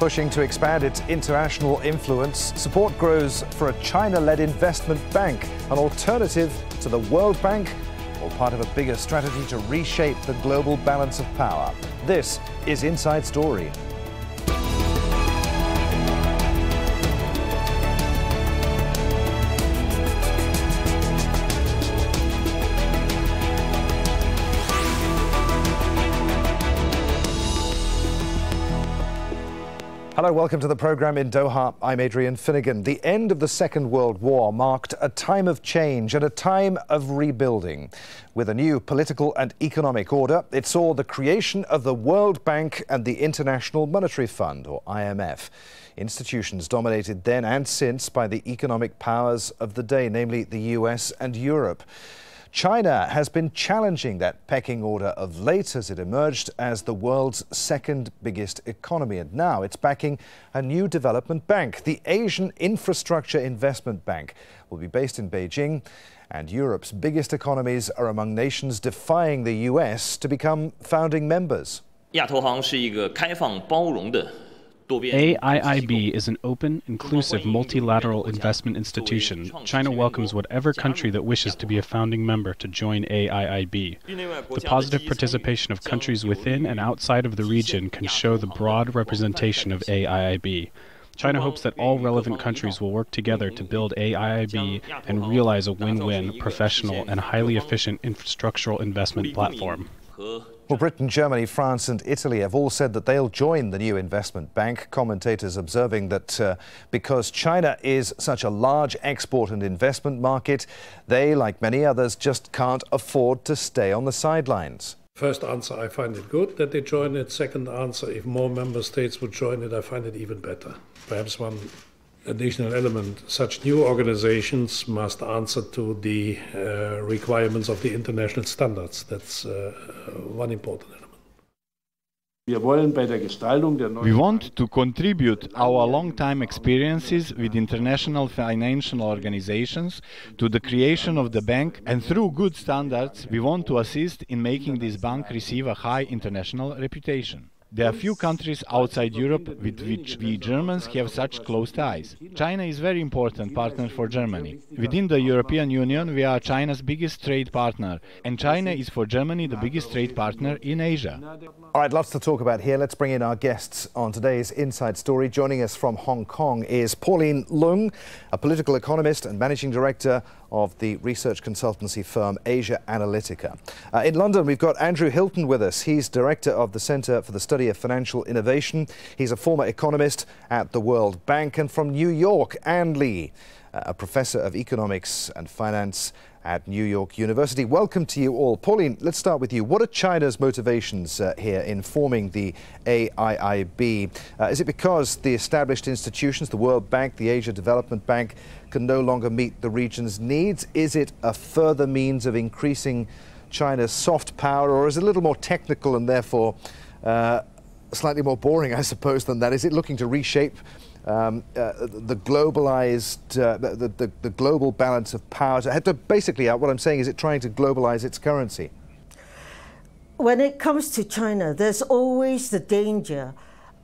Pushing to expand its international influence, support grows for a China-led investment bank, an alternative to the World Bank, or part of a bigger strategy to reshape the global balance of power. This is Inside Story. Hello, welcome to the programme in Doha. I'm Adrian Finnegan. The end of the Second World War marked a time of change and a time of rebuilding. With a new political and economic order, it saw the creation of the World Bank and the International Monetary Fund, or IMF. Institutions dominated then and since by the economic powers of the day, namely the US and Europe. China has been challenging that pecking order of late as it emerged as the world's second biggest economy. And now it's backing a new development bank. The Asian Infrastructure Investment Bank will be based in Beijing. And Europe's biggest economies are among nations defying the US to become founding members. AIIB is an open, inclusive, multilateral investment institution. China welcomes whatever country that wishes to be a founding member to join AIIB. The positive participation of countries within and outside of the region can show the broad representation of AIIB. China hopes that all relevant countries will work together to build AIIB and realize a win-win, professional, and highly efficient infrastructural investment platform. Well, Britain, Germany, France and Italy have all said that they'll join the new investment bank. Commentators observing that because China is such a large export and investment market, they, like many others, just can't afford to stay on the sidelines. First answer, I find it good that they join it. Second answer, if more member states would join it, I find it even better. Perhaps one additional element, such new organizations must answer to the requirements of the international standards. That's one important element. We want to contribute our long-time experiences with international financial organizations to the creation of the bank, and through good standards we want to assist in making this bank receive a high international reputation. There are few countries outside Europe with which we Germans have such close ties. China is a very important partner for Germany. Within the European Union, we are China's biggest trade partner, and China is for Germany the biggest trade partner in Asia. All right, lots to talk about here. Let's bring in our guests on today's Inside Story. Joining us from Hong Kong is Pauline Leung, a political economist and managing director of the research consultancy firm Asia Analytica. In London, we've got Andrew Hilton with us. He's director of the Centre for the Study of Financial Innovation. He's a former economist at the World Bank. And from New York, Anne Lee, a professor of economics and finance at New York University. Welcome to you all. Pauline, let's start with you. What are China's motivations here in forming the AIIB? Is it because the established institutions, the World Bank, the Asia Development Bank, can no longer meet the region's needs? Is it a further means of increasing China's soft power, or is it a little more technical and therefore slightly more boring, I suppose, than that? Is it looking to reshape the globalized, the global balance of power? Basically, what I'm saying is, it trying to globalize its currency? When it comes to China, there's always the danger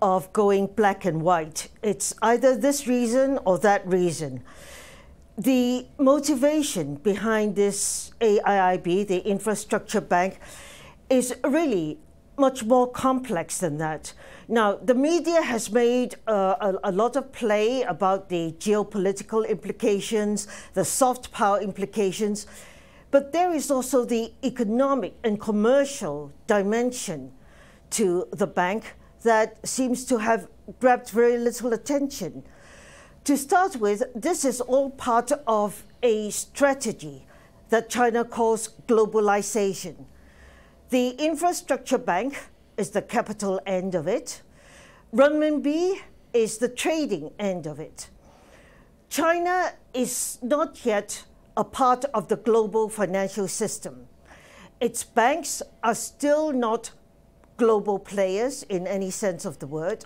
of going black and white. It's either this reason or that reason. The motivation behind this AIIB, the Infrastructure Bank, is really much more complex than that. Now, the media has made a lot of play about the geopolitical implications, the soft power implications, but there is also the economic and commercial dimension to the bank that seems to have grabbed very little attention. To start with, this is all part of a strategy that China calls globalization. The Infrastructure Bank is the capital end of it. Renminbi is the trading end of it. China is not yet a part of the global financial system. Its banks are still not global players in any sense of the word.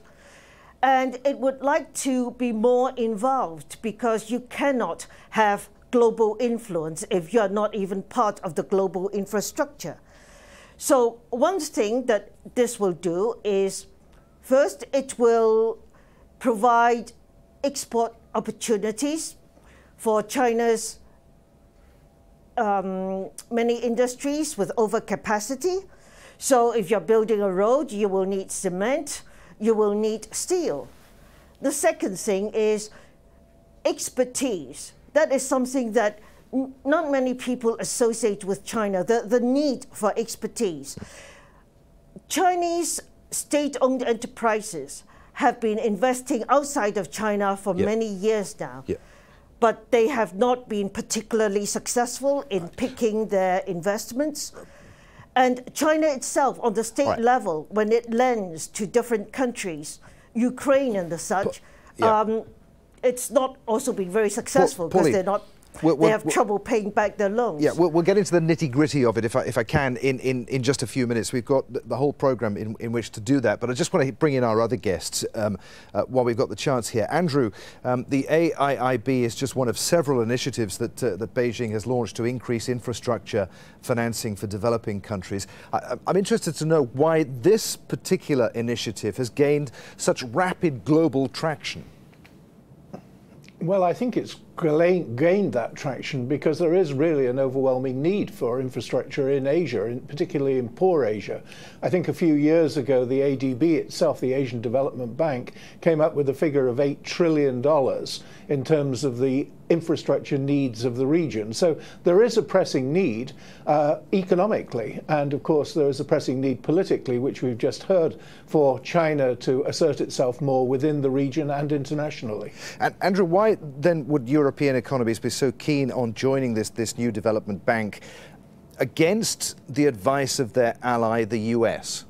And it would like to be more involved, because you cannot have global influence if you are not even part of the global infrastructure. So one thing that this will do is, first, it will provide export opportunities for China's many industries with overcapacity. So if you're building a road, you will need cement, you will need steel. The second thing is expertise. That is something that not many people associate with China, the need for expertise. Chinese state-owned enterprises have been investing outside of China for many years now. But they have not been particularly successful in picking their investments. And China itself, on the state level, when it lends to different countries, Ukraine and the such, it's not also been very successful because they're not. They have trouble paying back their loans. Yeah, we'll get into the nitty-gritty of it if I can in just a few minutes. We've got the whole programme in which to do that, but I just want to bring in our other guests while we've got the chance here. Andrew, the AIIB is just one of several initiatives that Beijing has launched to increase infrastructure financing for developing countries. I'm interested to know why this particular initiative has gained such rapid global traction. Well, I think it's gained that traction because there is really an overwhelming need for infrastructure in Asia, particularly in poor Asia. I think a few years ago, the ADB itself, the Asian Development Bank, came up with a figure of $8 trillion in terms of the infrastructure needs of the region. So there is a pressing need economically, and of course there is a pressing need politically, which we've just heard, for China to assert itself more within the region and internationally. And Andrew, why then would European economies be so keen on joining this new development bank against the advice of their ally, the US?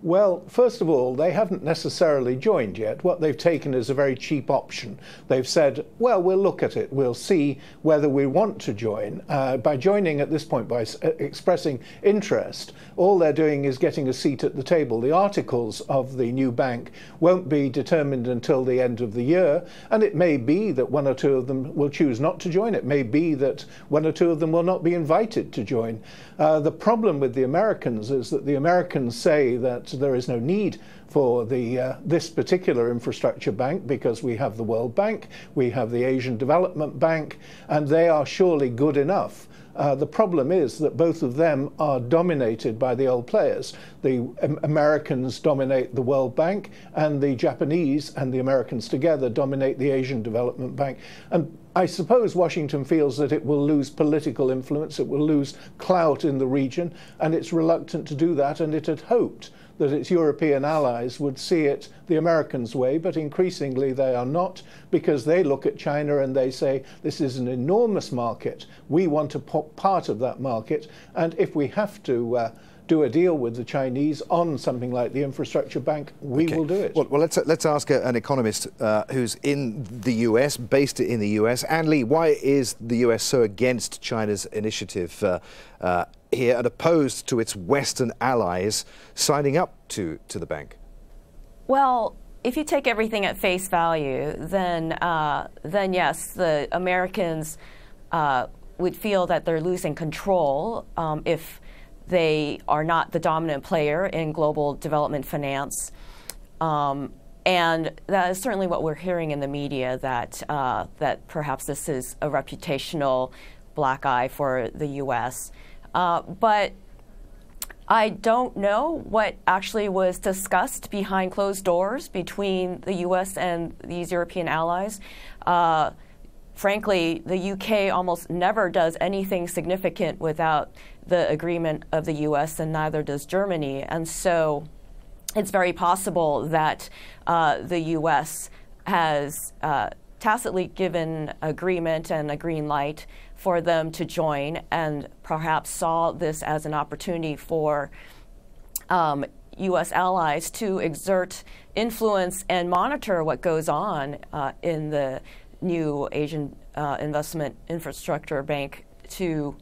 Well, first of all, they haven't necessarily joined yet. What they've taken is a very cheap option. They've said, well, we'll look at it. We'll see whether we want to join. By joining at this point, by expressing interest, all they're doing is getting a seat at the table. The articles of the new bank won't be determined until the end of the year, and it may be that one or two of them will choose not to join. It may be that one or two of them will not be invited to join. The problem with the Americans is that the Americans say that there is no need for this particular infrastructure bank because we have the World Bank, we have the Asian Development Bank, and they are surely good enough. The problem is that both of them are dominated by the old players. The Americans dominate the World Bank, and the Japanese and the Americans together dominate the Asian Development Bank. And I suppose Washington feels that it will lose political influence, it will lose clout in the region, and it's reluctant to do that, and it had hoped that its European allies would see it the Americans' way, but increasingly they are not, because they look at China and they say, this is an enormous market, we want to pop part of that market, and if we have to do a deal with the Chinese on something like the infrastructure bank, we will do it. Well, let's ask an economist who's in the US, based in the US. Anne Lee, why is the US so against China's initiative here and opposed to its Western allies signing up to the bank? Well, if you take everything at face value, then yes, the Americans would feel that they're losing control if they are not the dominant player in global development finance. And that is certainly what we're hearing in the media, that perhaps this is a reputational black eye for the U.S. But I don't know what actually was discussed behind closed doors between the U.S. and these European allies. Frankly, the U.K. almost never does anything significant without the agreement of the U.S., and neither does Germany. And so it's very possible that the U.S. has tacitly given agreement and a green light for them to join, and perhaps saw this as an opportunity for U.S. allies to exert influence and monitor what goes on in the new Asian Investment Infrastructure Bank, to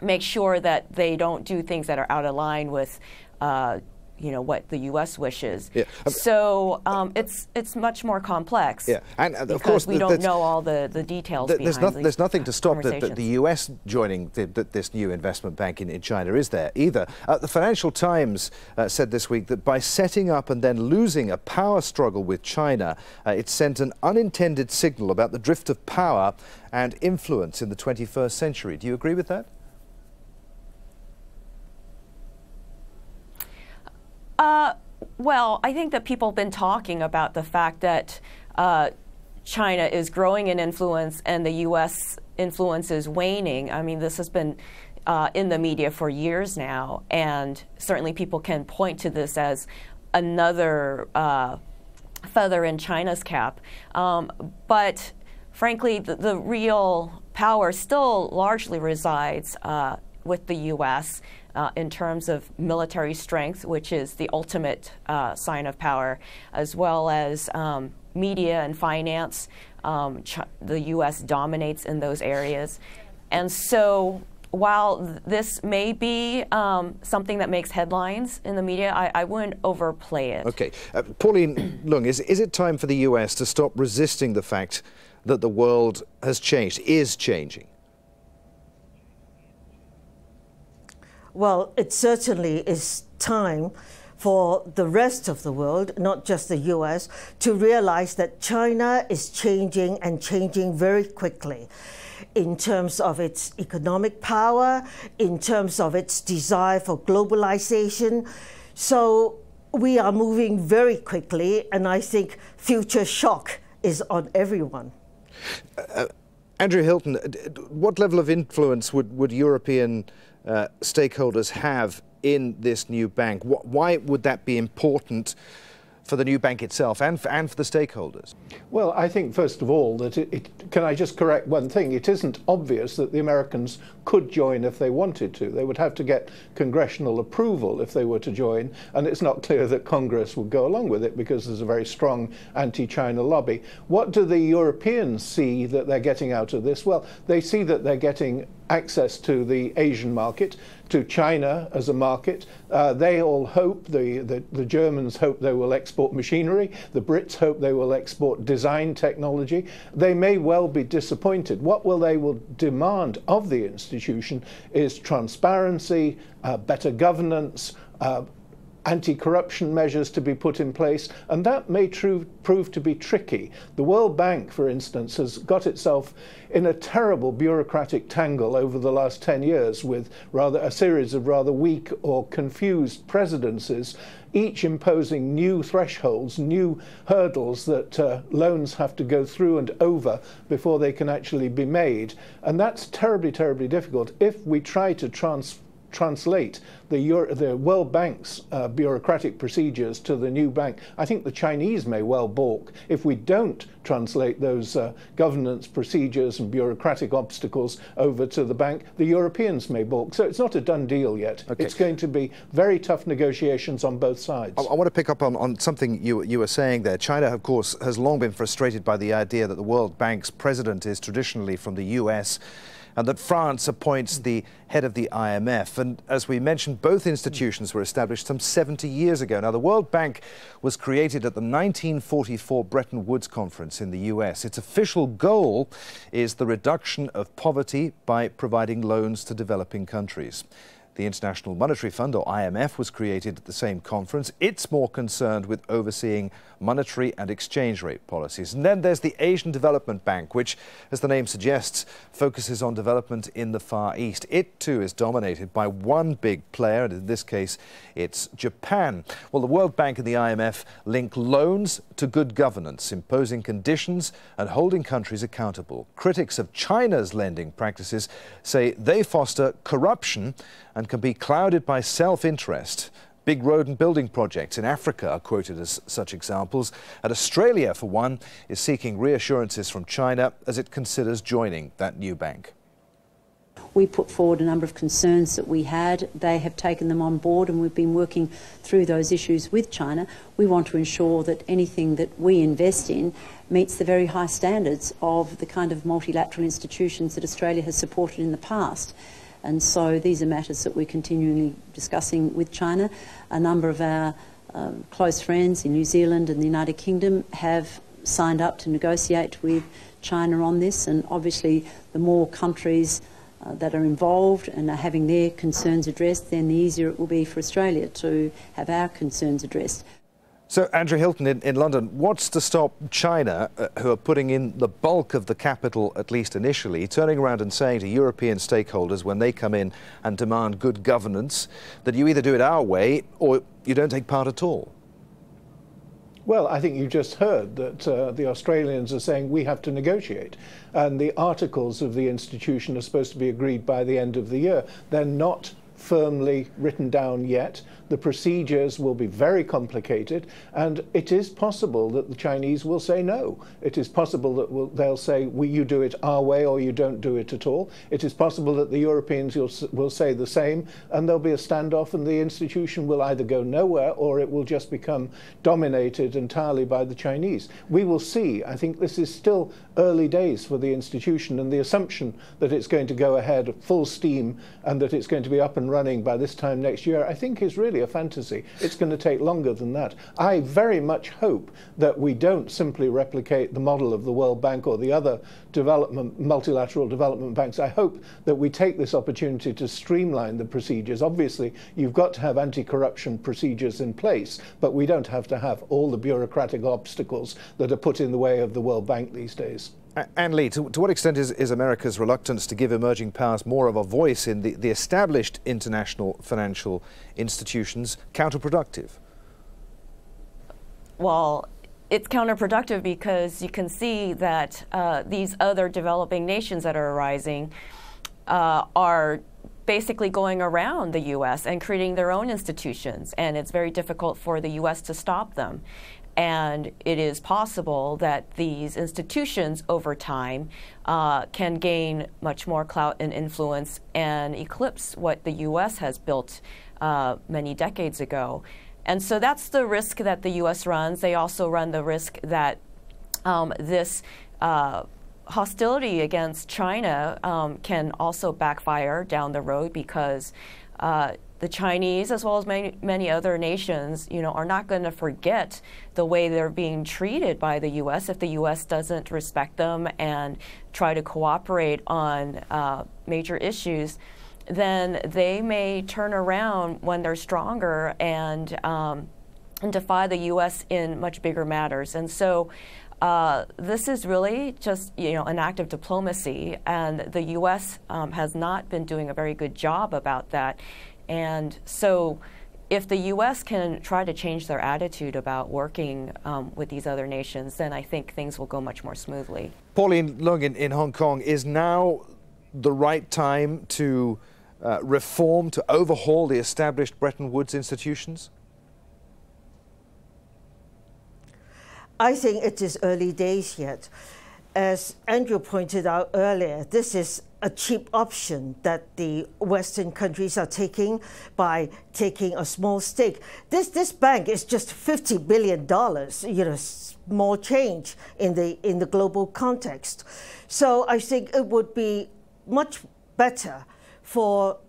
make sure that they don't do things that are out of line with what the U.S. wishes. Yeah. So it's much more complex. Yeah, and of because course we don't know all the details behind there's nothing to stop the U.S. joining this new investment bank in China, is there, either? The Financial Times said this week that by setting up and then losing a power struggle with China, it sent an unintended signal about the drift of power and influence in the 21st century. Do you agree with that? Well, I think that people have been talking about the fact that China is growing in influence and the U.S. influence is waning. I mean, this has been in the media for years now, and certainly people can point to this as another feather in China's cap. But frankly, the real power still largely resides with the U.S. In terms of military strength, which is the ultimate sign of power, as well as media and finance. The U.S. dominates in those areas. And so while this may be something that makes headlines in the media, I wouldn't overplay it. Okay. Pauline Leung, is it time for the U.S. to stop resisting the fact that the world has changed, is changing? Well, it certainly is time for the rest of the world, not just the US, to realize that China is changing and changing very quickly in terms of its economic power, in terms of its desire for globalization. So we are moving very quickly, and I think future shock is on everyone. Andrew Hilton, what level of influence would European stakeholders have in this new bank? Why would that be important for the new bank itself and for the stakeholders? Well, I think, first of all, that can I just correct one thing? It isn't obvious that the Americans could join if they wanted to. They would have to get congressional approval if they were to join, and it's not clear that Congress would go along with it because there's a very strong anti-China lobby. What do the Europeans see that they're getting out of this? Well, they see that they're getting access to the Asian market, to China as a market. They all hope, the Germans hope they will export machinery, the Brits hope they will export design technology. They may well be disappointed. What they will demand of the institution is transparency, better governance, anti-corruption measures to be put in place, and that may prove to be tricky. The World Bank, for instance, has got itself in a terrible bureaucratic tangle over the last 10 years with a series of rather weak or confused presidencies, each imposing new thresholds, new hurdles that loans have to go through and over before they can actually be made. And that's terribly, terribly difficult. If we try to translate the World Bank's bureaucratic procedures to the new bank, I think the Chinese may well balk. If we don't translate those governance procedures and bureaucratic obstacles over to the bank, the Europeans may balk. So it's not a done deal yet. Okay. It's going to be very tough negotiations on both sides. I want to pick up on something you were saying there. China, of course, has long been frustrated by the idea that the World Bank's president is traditionally from the US, and that France appoints the head of the IMF. And as we mentioned, both institutions were established some 70 years ago. Now, the World Bank was created at the 1944 Bretton Woods Conference in the US. Its official goal is the reduction of poverty by providing loans to developing countries. The International Monetary Fund, or IMF, was created at the same conference. It's more concerned with overseeing monetary and exchange rate policies. And then there's the Asian Development Bank, which, as the name suggests, focuses on development in the Far East. It, too, is dominated by one big player, and in this case, it's Japan. Well, the World Bank and the IMF link loans to good governance, imposing conditions and holding countries accountable. Critics of China's lending practices say they foster corruption and can be clouded by self-interest. Big road and building projects in Africa are quoted as such examples, and Australia, for one, is seeking reassurances from China as it considers joining that new bank. We put forward a number of concerns that we had. They have taken them on board, and we've been working through those issues with China. We want to ensure that anything that we invest in meets the very high standards of the kind of multilateral institutions that Australia has supported in the past. And so these are matters that we're continually discussing with China. A number of our close friends in New Zealand and the United Kingdom have signed up to negotiate with China on this, and obviously the more countries that are involved and are having their concerns addressed, then the easier it will be for Australia to have our concerns addressed. So, Andrew Hilton in London, what's to stop China, who are putting in the bulk of the capital, at least initially, turning around and saying to European stakeholders when they come in and demand good governance that you either do it our way or you don't take part at all? Well, I think you just heard that the Australians are saying we have to negotiate, and the articles of the institution are supposed to be agreed by the end of the year. They're not firmly written down yet. The procedures will be very complicated, and it is possible that the Chinese will say no. It is possible that they'll say, you do it our way or you don't do it at all. It is possible that the Europeans will say the same, and there'll be a standoff, and the institution will either go nowhere or it will just become dominated entirely by the Chinese. We will see. I think this is still early days for the institution, and the assumption that it's going to go ahead at full steam and that it's going to be up and running by this time next year, I think is really a fantasy. It's going to take longer than that. I very much hope that we don't simply replicate the model of the World Bank or the other multilateral development banks. I hope that we take this opportunity to streamline the procedures. Obviously, you've got to have anti-corruption procedures in place, but we don't have to have all the bureaucratic obstacles that are put in the way of the World Bank these days. Anne Lee, to what extent is America's reluctance to give emerging powers more of a voice in the established international financial institutions counterproductive? Well, it's counterproductive because you can see that these other developing nations that are arising are basically going around the U.S. and creating their own institutions, and it's very difficult for the U.S. to stop them. And it is possible that these institutions over time can gain much more clout and influence and eclipse what the U.S. has built many decades ago. And so that's the risk that the U.S. runs. They also run the risk that this hostility against China can also backfire down the road, because the Chinese, as well as many other nations, are not going to forget the way they're being treated by the U.S. if the U.S. doesn't respect them and try to cooperate on major issues. Then they may turn around when they're stronger and defy the U.S. in much bigger matters. And so this is really just an act of diplomacy, and the U.S. has not been doing a very good job about that. And so if the U.S. can try to change their attitude about working with these other nations, then I think things will go much more smoothly. Pauline Leung in Hong Kong, is now the right time to reform, to overhaul the established Bretton Woods institutions? I think it is early days yet. As Andrew pointed out earlier, this is a cheap option that the Western countries are taking by taking a small stake. This bank is just $50 billion, small change in the global context. So I think it would be much better for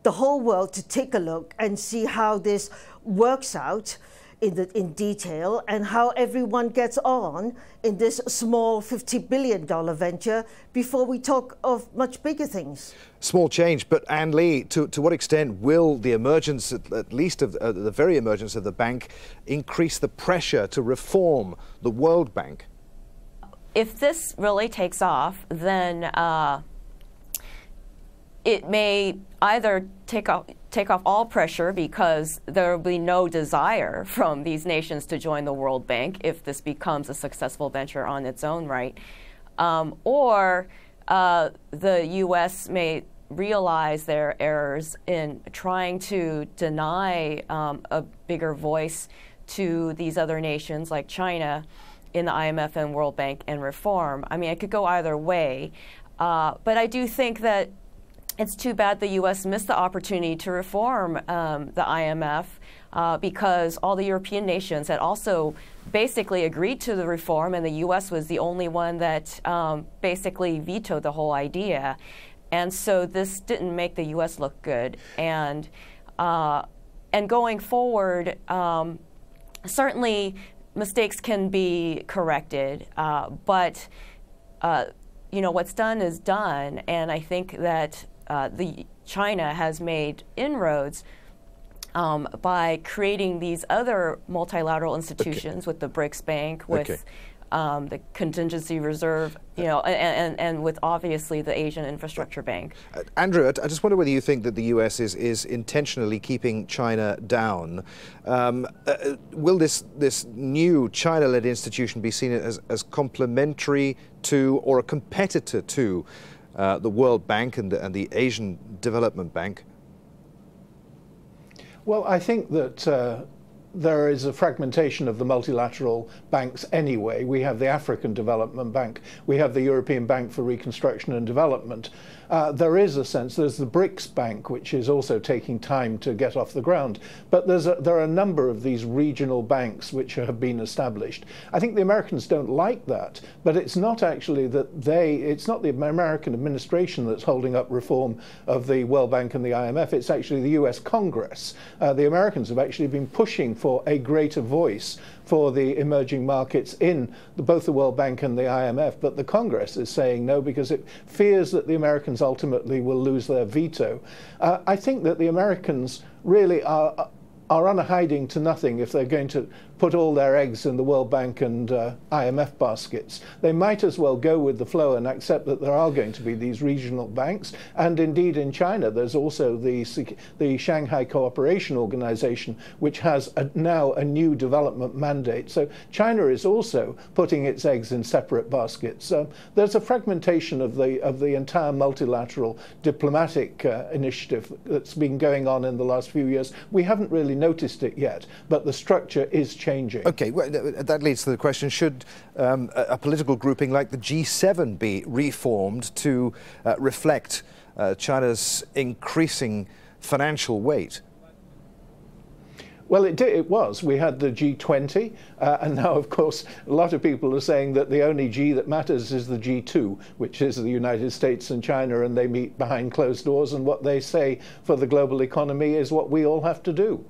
the whole world to take a look and see how this works out in detail, and how everyone gets on in this small $50 billion venture before we talk of much bigger things. Small change, but Anne Lee, to what extent will the emergence, at least of the very emergence of the bank, increase the pressure to reform the World Bank? If this really takes off, then it may either take off all pressure, because there will be no desire from these nations to join the World Bank if this becomes a successful venture on its own right, or the U.S. may realize their errors in trying to deny a bigger voice to these other nations like China in the IMF and World Bank and reform. I mean, it could go either way, but I do think that it's too bad the U.S. missed the opportunity to reform the IMF because all the European nations had also basically agreed to the reform, and the U.S. was the only one that basically vetoed the whole idea. And so this didn't make the U.S. look good. And going forward, certainly mistakes can be corrected, but you know, what's done is done. And I think that China has made inroads by creating these other multilateral institutions with the BRICS Bank, with the Contingency Reserve, you know, and with obviously the Asian Infrastructure Bank. Andrew, I just wonder whether you think that the US is intentionally keeping China down. Will this new China-led institution be seen as complementary to or a competitor to the World Bank and the Asian Development Bank? Well, I think that there is a fragmentation of the multilateral banks anyway. We have the African Development Bank, we have the European Bank for Reconstruction and Development. There is a sense, there's the BRICS Bank, which is also taking time to get off the ground. But there are a number of these regional banks which have been established. I think the Americans don't like that, but it's not actually that it's not the American administration that's holding up reform of the World Bank and the IMF, it's actually the US Congress. The Americans have actually been pushing for a greater voice for the emerging markets in both the World Bank and the IMF, but the Congress is saying no because it fears that the Americans ultimately will lose their veto. I think that the Americans really are on a hiding to nothing if they're going to put all their eggs in the World Bank and IMF baskets. They might as well go with the flow and accept that there are going to be these regional banks. And indeed in China, there's also the Shanghai Cooperation Organization, which has now a new development mandate. So China is also putting its eggs in separate baskets. There's a fragmentation of the entire multilateral diplomatic initiative that's been going on in the last few years. We haven't really noticed it yet, but the structure is changing. Okay, well, that leads to the question, should a political grouping like the G7 be reformed to reflect China's increasing financial weight? Well, it was. We had the G20, and now, of course, a lot of people are saying that the only G that matters is the G2, which is the United States and China, and they meet behind closed doors, and what they say for the global economy is what we all have to do.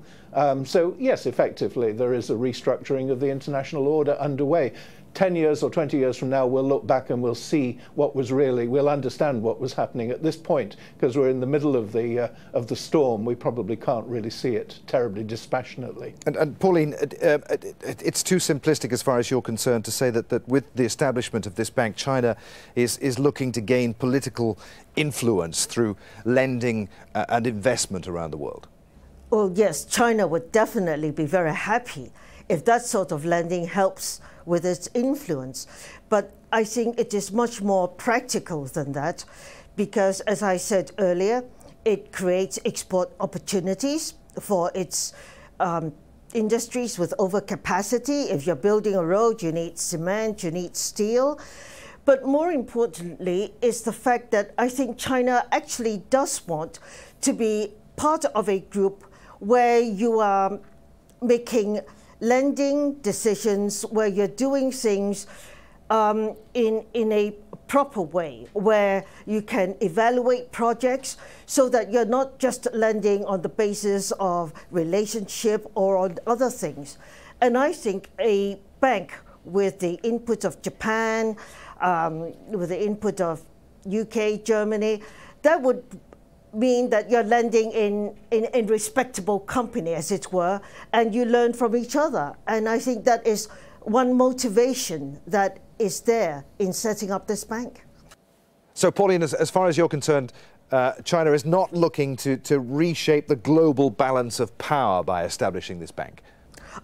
So, yes, effectively, there is a restructuring of the international order underway. 10 years or 20 years from now, we'll look back and we'll see what was we'll understand what was happening at this point, because we're in the middle of the storm. We probably can't really see it terribly dispassionately. And Pauline, it's too simplistic as far as you're concerned to say that with the establishment of this bank, China is looking to gain political influence through lending and investment around the world. Well, yes, China would definitely be very happy if that sort of lending helps with its influence. But I think it is much more practical than that, because, as I said earlier, it creates export opportunities for its industries with overcapacity. If you're building a road, you need cement, you need steel. But more importantly is the fact that I think China actually does want to be part of a group where you are making lending decisions, where you're doing things in a proper way, where you can evaluate projects so that you're not just lending on the basis of relationship or on other things. And I think a bank with the input of Japan, with the input of UK, Germany, that would mean that you're lending in respectable company, as it were, and you learn from each other. And I think that is one motivation that is there in setting up this bank. So, Pauline, as far as you're concerned, China is not looking to reshape the global balance of power by establishing this bank?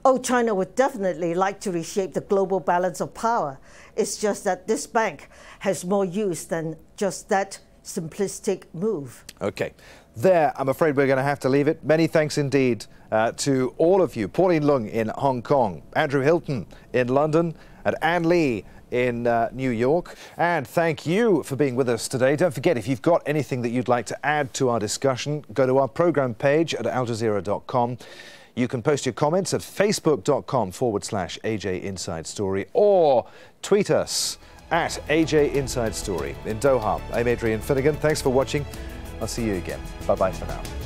Oh, China would definitely like to reshape the global balance of power. It's just that this bank has more use than just that simplistic move. Okay. There, I'm afraid we're going to have to leave it. Many thanks indeed to all of you. Pauline Leung in Hong Kong, Andrew Hilton in London, and Anne Lee in New York. And thank you for being with us today. Don't forget, if you've got anything that you'd like to add to our discussion, go to our programme page at aljazeera.com. You can post your comments at facebook.com/AJ Inside Story, or tweet us at AJ Inside Story. In Doha, I'm Adrian Finnegan. Thanks for watching. I'll see you again. Bye-bye for now.